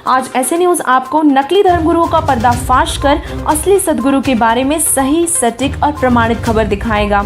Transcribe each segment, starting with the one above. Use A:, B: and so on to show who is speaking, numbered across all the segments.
A: आज ऐसे न्यूज आपको नकली धर्मगुरुओं का पर्दाफाश कर असली सदगुरु के बारे में सही, सटीक और प्रमाणित खबर दिखाएगा।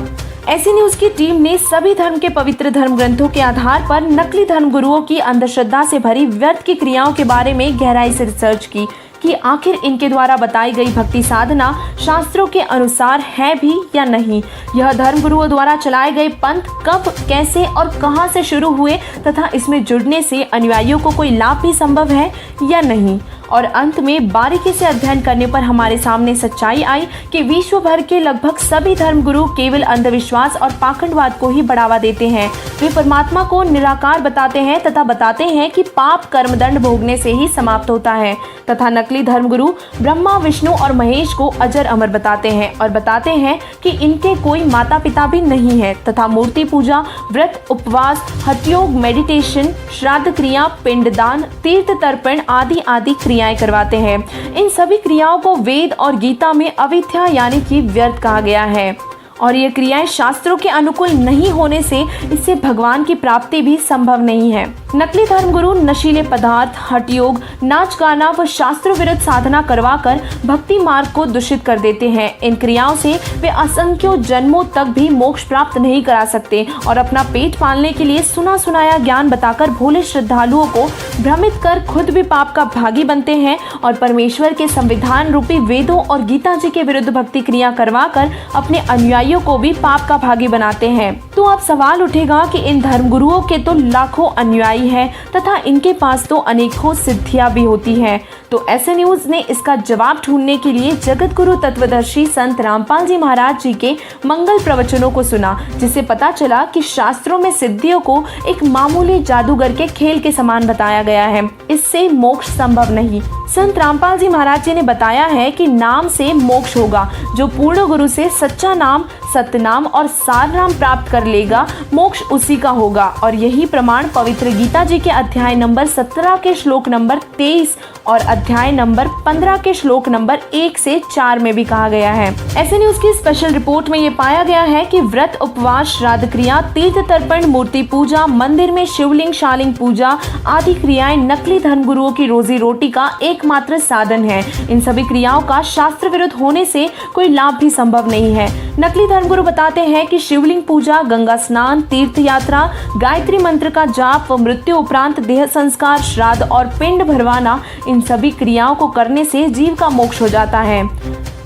A: ऐसी न्यूज की टीम ने सभी धर्म के पवित्र धर्म ग्रंथों के आधार पर नकली धर्मगुरुओं की अंधश्रद्धा से भरी व्यर्थ की क्रियाओं के बारे में गहराई से रिसर्च की कि आखिर इनके द्वारा बताई गई भक्ति साधना शास्त्रों के अनुसार है भी या नहीं। यह धर्मगुरुओं द्वारा चलाए गए पंथ कब, कैसे और कहां से शुरू हुए तथा इसमें जुड़ने से अनुयायियों को कोई लाभ भी संभव है या नहीं। और अंत में बारीकी से अध्ययन करने पर हमारे सामने सच्चाई आई कि विश्व भर के लगभग सभी धर्मगुरु केवल अंधविश्वास और पाखंडवाद को ही बढ़ावा देते हैं। वे परमात्मा को निराकार बताते हैं तथा बताते हैं कि पाप कर्मदंड भोगने से ही समाप्त होता है तथा नकली धर्मगुरु ब्रह्मा, विष्णु और महेश को अजर अमर बताते हैं और बताते हैं कि इनके कोई माता पिता भी नहीं है तथा मूर्ति पूजा, व्रत, उपवास, हठयोग, मेडिटेशन, श्राद्ध क्रिया, पिंडदान, तीर्थ तर्पण आदि आदि क्रियाएं करवाते हैं। इन सभी क्रियाओं को वेद और गीता में अविद्या यानी कि व्यर्थ कहा गया है और ये क्रियाएं शास्त्रों के अनुकूल नहीं होने से इससे भगवान की प्राप्ति भी संभव नहीं है। नकली धर्मगुरु नशीले पदार्थ, हठयोग, नाच गाना व शास्त्र विरुद्ध साधना करवाकर भक्ति मार्ग को दूषित कर देते हैं। इन क्रियाओं से वे असंख्यों जन्मों तक भी मोक्ष प्राप्त नहीं करा सकते और अपना पेट पालने के लिए सुना सुनाया ज्ञान बताकर भोले श्रद्धालुओं को भ्रमित कर खुद भी पाप का भागी बनते हैं और परमेश्वर के संविधान रूपी वेदों और गीता जी के विरुद्ध भक्ति क्रिया करवाकर अपने अनुयायियों को भी पाप का भागी बनाते हैं। तो अब सवाल उठेगा कि इन धर्मगुरुओं के तो लाखों अनुयायी हैं तथा इनके पास तो अनेकों सिद्धियां भी होती हैं। तो ऐसे न्यूज ने इसका जवाब ढूंढने के लिए जगत गुरु तत्वदर्शी संत रामपाल जी महाराज जी के मंगल प्रवचनों को सुना, जिससे पता चला कि शास्त्रों में सिद्धियों को एक मामूली जादूगर के खेल के समान बताया गया है। इससे मोक्ष संभव नहीं। संत रामपाल जी महाराज जी ने बताया है कि नाम से मोक्ष होगा। जो पूर्ण गुरु से सच्चा नाम, सतनाम और सार नाम प्राप्त कर लेगा, मोक्ष उसी का होगा। और यही प्रमाण पवित्र गीता जी के अध्याय नंबर 17 के श्लोक नंबर 23 और अध्याय नंबर 15 के श्लोक नंबर 1 से 4 में भी कहा गया है। ऐसे न्यूज की स्पेशल रिपोर्ट में ये पाया गया है कि व्रत, उपवास, श्राद्ध क्रिया, तीर्थ तर्पण, मूर्ति पूजा, मंदिर में शिवलिंग, शालिंग पूजा आदि क्रियाएं नकली धर्मगुरुओं की रोजी रोटी का एकमात्र साधन है। इन सभी क्रियाओं का शास्त्र विरुद्ध होने से कोई लाभ भी संभव नहीं है। नकली धर्मगुरु बताते हैं कि शिवलिंग पूजा, गंगा स्नान, तीर्थ यात्रा, गायत्री मंत्र का जाप व मृत्यु उपरांत देह संस्कार, श्राद्ध और पिंड भरवाना, इन सभी क्रियाओं को करने से जीव का मोक्ष हो जाता है।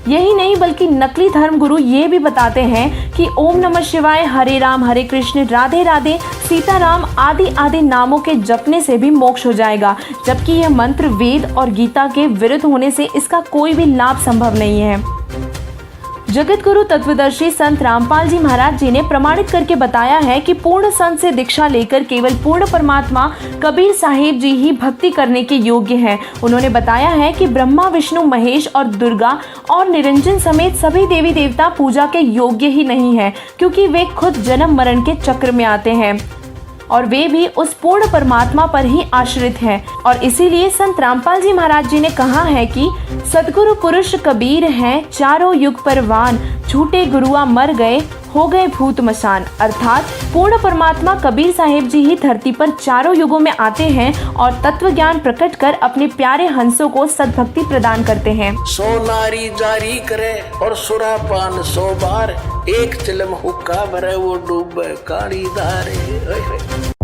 A: यही नहीं बल्कि नकली धर्मगुरु ये भी बताते हैं कि ओम नमः शिवाय, हरे राम हरे कृष्ण, राधे राधे, सीताराम आदि आदि नामों के जपने से भी मोक्ष हो जाएगा, जबकि यह मंत्र वेद और गीता के विरुद्ध होने से इसका कोई भी लाभ संभव नहीं है। जगत गुरु तत्वदर्शी संत रामपाल जी महाराज जी ने प्रमाणित करके बताया है कि पूर्ण संत से दीक्षा लेकर केवल पूर्ण परमात्मा कबीर साहिब जी ही भक्ति करने के योग्य हैं। उन्होंने बताया है कि ब्रह्मा, विष्णु, महेश और दुर्गा और निरंजन समेत सभी देवी देवता पूजा के योग्य ही नहीं है, क्योंकि वे खुद जन्म मरण के चक्र में आते हैं और वे भी उस पूर्ण परमात्मा पर ही आश्रित हैं। और इसीलिए संत रामपाल जी महाराज जी ने कहा है कि सदगुरु पुरुष कबीर हैं, चारों युग परवान, झूठे गुरुआ मर गए, हो गए भूत मसान। अर्थात पूर्ण परमात्मा कबीर साहिब जी ही धरती पर चारों युगों में आते हैं और तत्व ज्ञान प्रकट कर अपने प्यारे हंसों को सद्भक्ति प्रदान करते हैं।
B: 100 नारी जारी करे और सुरापान 100 बार, एक चिलम हुक्का भरे वो डूबे काली धारे।